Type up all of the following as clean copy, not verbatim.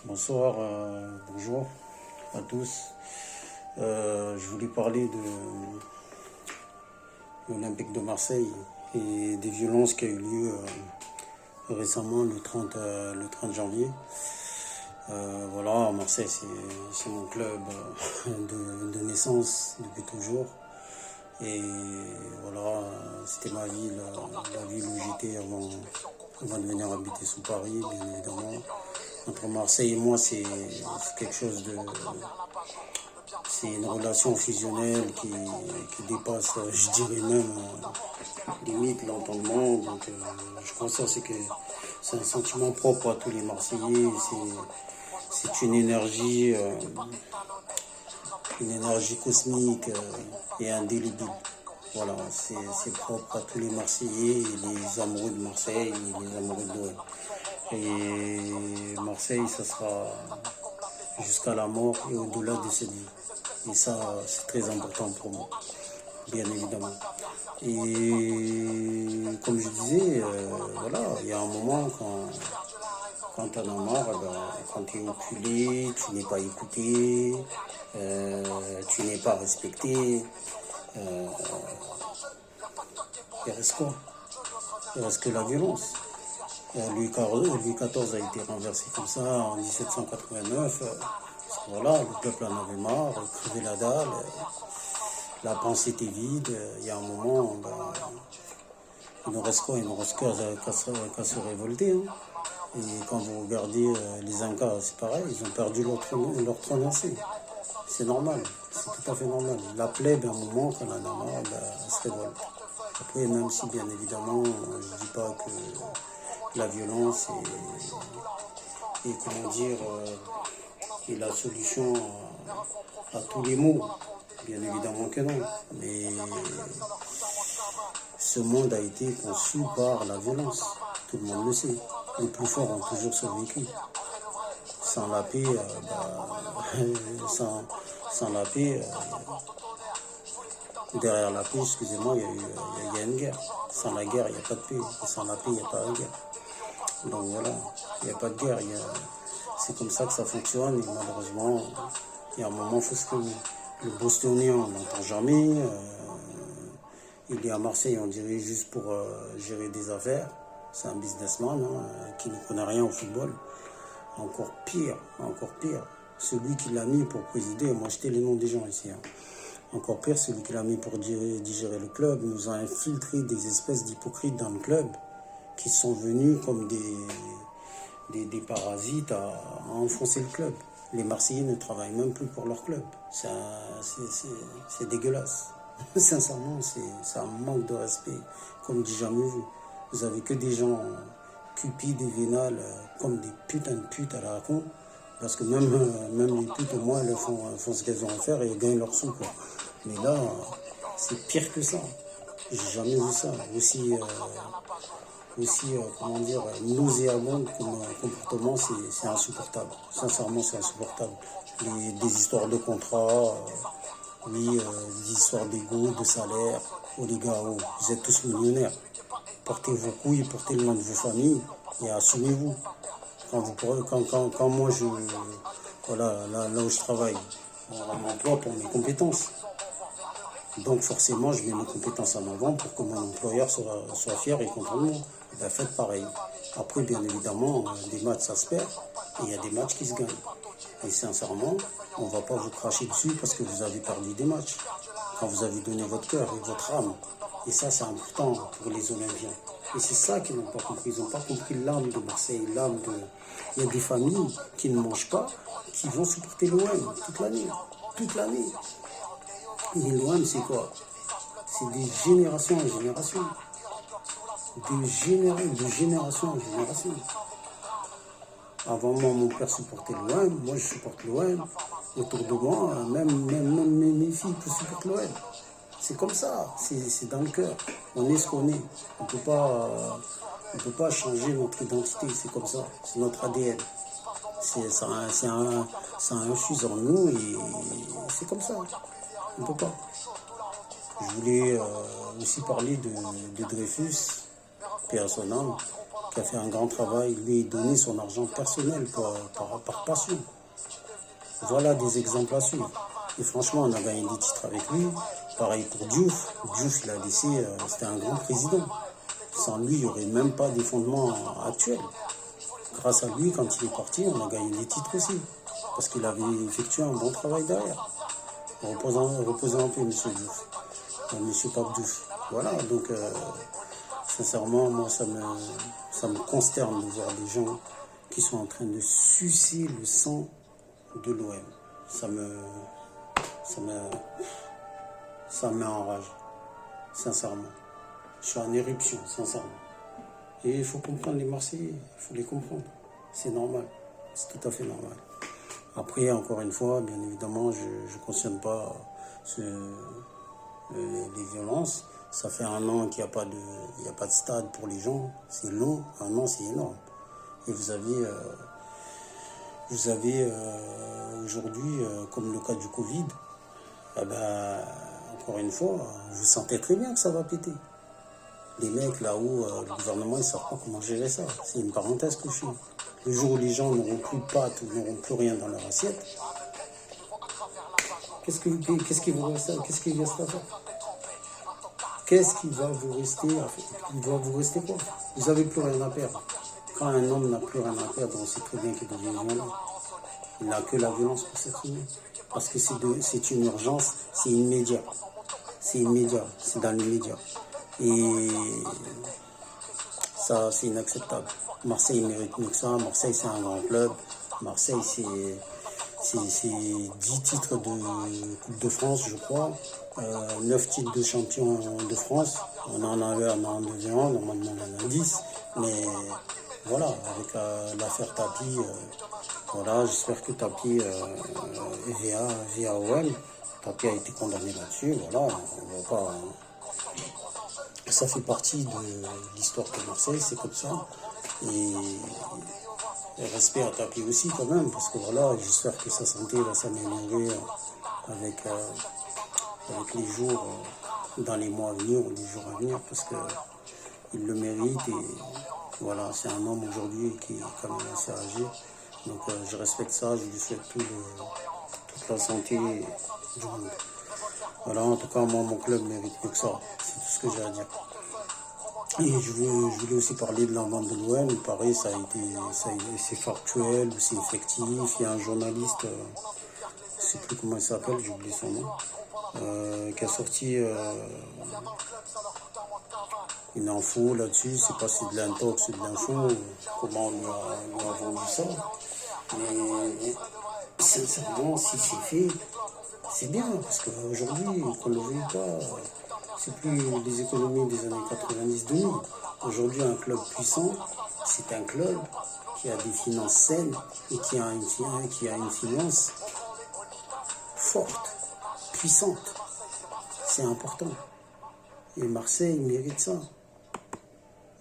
Bonsoir, bonjour à tous. Je voulais parler de l'Olympique de Marseille et des violences qui ont eu lieu récemment le 30 janvier. Voilà, Marseille c'est mon club de naissance depuis toujours. Et voilà, c'était ma ville, la ville où j'étais avant de venir habiter sous Paris, bien évidemment. Entre Marseille et moi, c'est quelque chose de... C'est une relation fusionnelle qui dépasse, je dirais même, limite l'entendement. Donc, je pense que c'est un sentiment propre à tous les Marseillais. C'est une énergie cosmique et indélébile. Voilà, c'est propre à tous les Marseillais, et les amoureux de Marseille et les amoureux de l'OM. Et Marseille, ça sera jusqu'à la mort et au-delà de cette vie. Et ça, c'est très important pour moi, bien évidemment. Et comme je disais, voilà, il y a un moment quand tu en as marre, quand tu es oculé, tu n'es pas écouté, tu n'es pas respecté, il reste quoi? Il reste que la violence. Louis XIV a été renversé comme ça en 1789. Voilà, le peuple en avait marre, crevait la dalle, la pensée était vide. Il y a un moment, il nous reste quoi? Il nous reste qu'à se révolter. Hein. Et quand vous regardez les Incas, c'est pareil, ils ont perdu leur trône ancien. C'est normal, c'est tout à fait normal. La plèbe, à un moment, quand elle en a marre, elle se révolte. Après, même si, bien évidemment, je ne dis pas que la violence est comment dire, est la solution à tous les maux. Bien évidemment que non. Mais ce monde a été conçu par la violence. Tout le monde le sait. Les plus forts ont toujours survécu. Sans la paix, sans la paix, derrière la paix, excusez-moi, il y a une guerre. Sans la guerre, il n'y a pas de paix. Et sans la paix, il n'y a pas de guerre. Donc voilà, il n'y a pas de guerre. C'est comme ça que ça fonctionne. Et malheureusement, il y a un moment, il faut se calmer. Le Bostonien, on n'entend jamais. Il est à Marseille, on dirait juste pour gérer des affaires. C'est un businessman qui ne connaît rien au football. Encore pire. Celui qui l'a mis pour présider, moi j'étais les noms des gens ici. Hein. Encore pire, celui qui l'a mis pour digérer le club nous a infiltré des espèces d'hypocrites dans le club qui sont venus comme des parasites à enfoncer le club. Les Marseillais ne travaillent même plus pour leur club. C'est dégueulasse. Sincèrement, c'est un manque de respect, comme dit jamais vu. Vous avez que des gens cupides et vénales, comme des putains de putes à la con. Parce que même les putes, au moins, elles font ce qu'elles ont à faire et elles gagnent leur sous, quoi. Mais là, c'est pire que ça. J'ai jamais vu ça. Aussi comment dire, nauséabond comme comportement, c'est insupportable. Sincèrement, c'est insupportable. Des histoires de contrats, des histoires d'ego, de salaire. Oh les gars, oh, vous êtes tous millionnaires. Portez vos couilles, portez le nom de vos familles et assumez-vous. Quand moi, voilà, là où je travaille, on m'emploie pour mes compétences. Donc forcément, je mets mes compétences en avant pour que mon employeur soit fier et content de moi. Et bien, faites pareil. Après, bien évidemment, des matchs, ça se perd. Et il y a des matchs qui se gagnent. Et sincèrement, on ne va pas vous cracher dessus parce que vous avez perdu des matchs. Quand vous avez donné votre cœur et votre âme. Et ça, c'est important pour les Olympiens. Et c'est ça qu'ils n'ont pas compris. Ils n'ont pas compris l'âme de Marseille, l'âme de... Il y a des familles qui ne mangent pas, qui vont supporter l'OM toute l'année. Toute l'année. Mais l'OM, c'est quoi? C'est des générations en génération. De génération en génération. Avant moi, mon père supportait l'OM, moi je supporte l'OM. Autour de moi, même mes filles supportent l'OM. C'est comme ça, c'est dans le cœur. On est ce qu'on est. On peut pas changer notre identité, c'est comme ça. C'est notre ADN. Ça infuse en nous et c'est comme ça. On ne peut pas. Je voulais aussi parler de Dreyfus, paix à son âme, qui a fait un grand travail, lui donner son argent personnel par passion. Voilà des exemples à suivre. Et franchement, on a gagné des titres avec lui. Pareil pour Diouf. Diouf, il a laissé, c'était un grand président. Sans lui, il n'y aurait même pas des fondements actuels. Grâce à lui, quand il est parti, on a gagné des titres aussi. Parce qu'il avait effectué un bon travail derrière. Reposant un peu, M. Diouf. M. Pape Diouf. Voilà, donc sincèrement, moi, ça me consterne de voir des gens qui sont en train de sucer le sang de l'OM. Ça m'enrage, sincèrement. Je suis en éruption, sincèrement. Et il faut comprendre les Marseillais, il faut les comprendre. C'est normal, c'est tout à fait normal. Après, encore une fois, bien évidemment, je ne cautionne pas les violences. Ça fait 1 an qu'il n'y a pas de stade pour les gens. C'est long, 1 an, c'est énorme. Et vous avez aujourd'hui, comme le cas du Covid, encore une fois, vous sentez très bien que ça va péter. Les mecs là-haut, le gouvernement, ils ne savent pas comment gérer ça. C'est une parenthèse que je fais. Le jour où les gens n'auront plus de pâtes ou n'auront plus rien dans leur assiette, qu'est-ce qui va se passer? Qu'est-ce qui va vous rester à faire? Il va vous rester quoi? Vous n'avez plus rien à perdre. Quand un homme n'a plus rien à perdre, on sait très bien qu'il devient violent. Il n'a que la violence pour s'exprimer. Parce que c'est une urgence, c'est immédiat. C'est immédiat, c'est dans l'immédiat. Et ça, c'est inacceptable. Marseille mérite mieux que ça. Marseille, c'est un grand club. Marseille, c'est 10 titres de Coupe de France, je crois. 9 titres de champion de France. On en avait un en 2 ans, normalement on en a 10. Mais voilà, avec l'affaire Tapi, voilà, j'espère que Tapi via OM. Tapi a été condamné là-dessus, voilà. On va pas... Ça fait partie de l'histoire de Marseille, c'est comme ça. Et respect à Tapi aussi quand même, parce que voilà, j'espère que sa santé va s'améliorer avec les jours, dans les mois à venir ou les jours à venir, parce qu'il le mérite. Et voilà, c'est un homme aujourd'hui qui est quand même assez âgé. Donc je respecte ça, je lui souhaite toute la santé du monde. Voilà, en tout cas, moi, mon club mérite mieux que ça. C'est tout ce que j'ai à dire. Et je voulais aussi parler de la vente de l'OM. Pareil, c'est factuel, c'est effectif. Il y a un journaliste, je ne sais plus comment il s'appelle, j'ai oublié son nom, qui a sorti une info là-dessus. Je ne sais pas si c'est de l'intox ou de l'info, comment on lui a vendu ça. Mais sincèrement, si c'est fait, c'est bien, parce qu'aujourd'hui, qu'on ne le veuille pas, c'est plus les économies des années 90-2000. Aujourd'hui, un club puissant, c'est un club qui a des finances saines et qui a une finance forte, puissante. C'est important. Et Marseille mérite ça.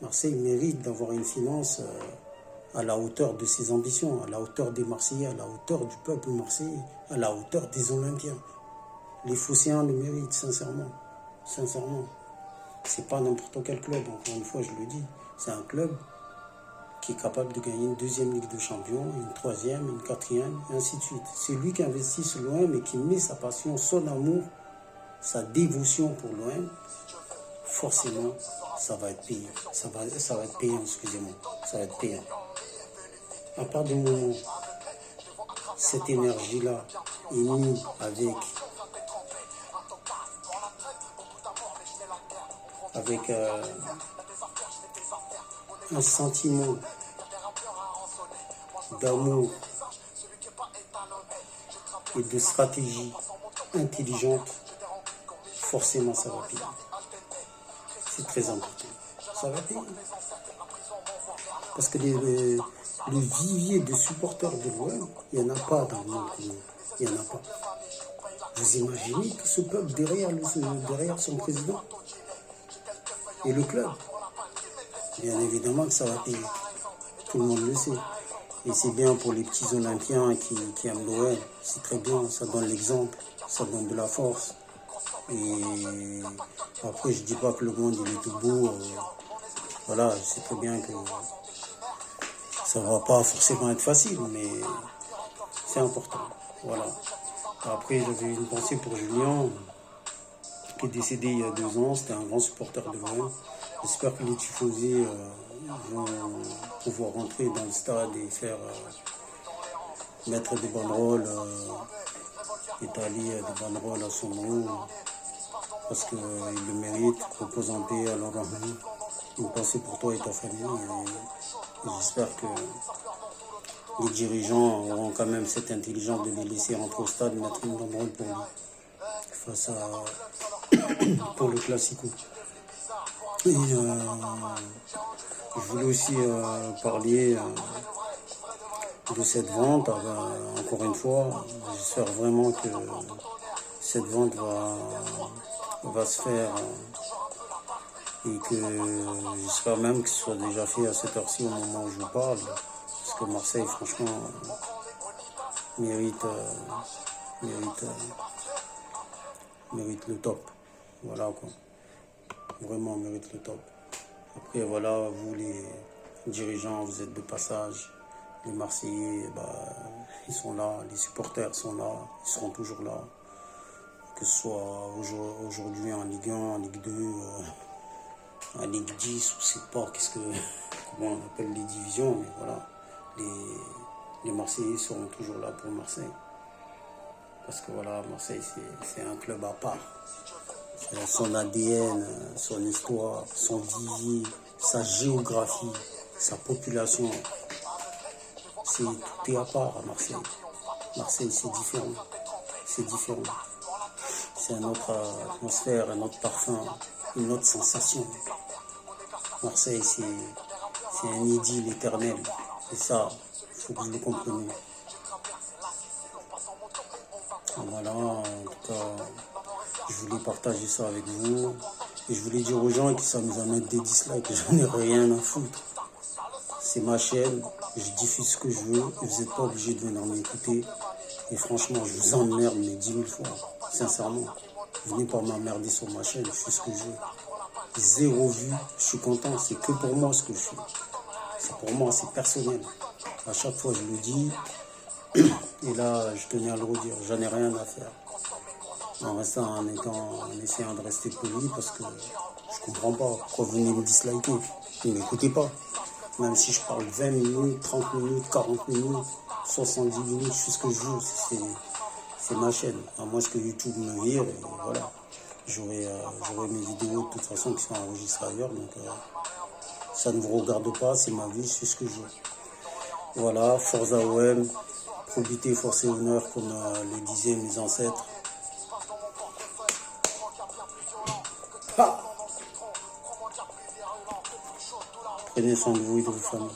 Marseille mérite d'avoir une finance à la hauteur de ses ambitions, à la hauteur des Marseillais, à la hauteur du peuple marseillais, à la hauteur des Olympiens. Les Phocéens le méritent, sincèrement. Sincèrement. C'est pas n'importe quel club, encore une fois, je le dis. C'est un club qui est capable de gagner une 2e Ligue de Champions, une 3e, une 4e, et ainsi de suite. C'est lui qui investit sur l'OM et qui met sa passion, son amour, sa dévotion pour l'OM. Forcément, ça va être payant. Ça va être payant, excusez-moi. Ça va être payant. À part du moment où cette énergie-là est mise avec un sentiment d'amour et de stratégie intelligente, forcément ça va payer. C'est très important. Ça va payer. Parce que le vivier de supporters de l'OM, il n'y en a pas dans le monde. Il n'y en a pas. Vous imaginez tout ce peuple derrière son président et le club? Bien évidemment que ça va payer. Tout le monde le sait. Et c'est bien pour les petits Olympiens qui aiment l'OM. C'est très bien, ça donne l'exemple, ça donne de la force. Et après, je ne dis pas que le monde il est tout beau. Voilà, je sais très bien que Ça va pas forcément être facile, mais c'est important. Voilà. Après, j'avais une pensée pour Julien, qui est décédé il y a 2 ans. C'était un grand supporter de l'OM. J'espère que les tifosi vont pouvoir rentrer dans le stade et faire mettre des banderoles, étaler des banderoles à son nom, parce qu'il le mérite. Repose en paix, alors une pensée pour toi et ta famille. Et j'espère que les dirigeants auront quand même cette intelligence de les laisser rentrer au stade, mettre une banderole pour lui, face à pour le Classico. Et je voulais aussi parler de cette vente. Encore une fois, j'espère vraiment que cette vente va se faire et que j'espère même que ce soit déjà fait à cette heure-ci au moment où je vous parle, parce que Marseille, franchement, mérite le top. Voilà quoi. Vraiment mérite le top. Après voilà, vous les dirigeants, vous êtes de passage. Les Marseillais, ils sont là, les supporters sont là, ils seront toujours là. Que ce soit aujourd'hui en Ligue 1, en Ligue 2, en Ligue 10, ou je sais pas comment on appelle les divisions, mais voilà. Les Marseillais seront toujours là pour Marseille. Parce que voilà, Marseille c'est un club à part. Son ADN, son histoire, son vivier, sa géographie, sa population. Tout est à part à Marseille. Marseille, c'est différent. C'est différent. C'est une autre atmosphère, un autre parfum, une autre sensation. Marseille, c'est un idylle éternel. Et ça, il faut que vous le compreniez. Voilà, en tout cas, je voulais partager ça avec vous. Et je voulais dire aux gens qui s'amusent à mettre des dislikes que j'en ai rien à foutre. C'est ma chaîne, je diffuse ce que je veux et vous n'êtes pas obligé de venir m'écouter. Et franchement, je vous emmerde mais 10 000 fois, sincèrement. Venez pas m'emmerder sur ma chaîne, je fais ce que je veux. 0 vues, je suis content, c'est que pour moi ce que je fais. C'est pour moi, c'est personnel. À chaque fois, je le dis. Et là, je tenais à le redire, j'en ai rien à faire. En essayant de rester poli parce que je comprends pas pourquoi vous venez me disliker. Ne m'écoutez pas. Même si je parle 20 minutes, 30 minutes, 40 minutes, 70 minutes, je fais ce que je veux. C'est ma chaîne. À moins que YouTube me vire, et voilà. J'aurai mes vidéos de toute façon qui sont enregistrées ailleurs. Donc ça ne vous regarde pas, c'est ma vie, je fais ce que je veux. Voilà, Forza OM, probité, force et honneur, comme le disaient mes ancêtres. Prenez soin de vous et de vos familles.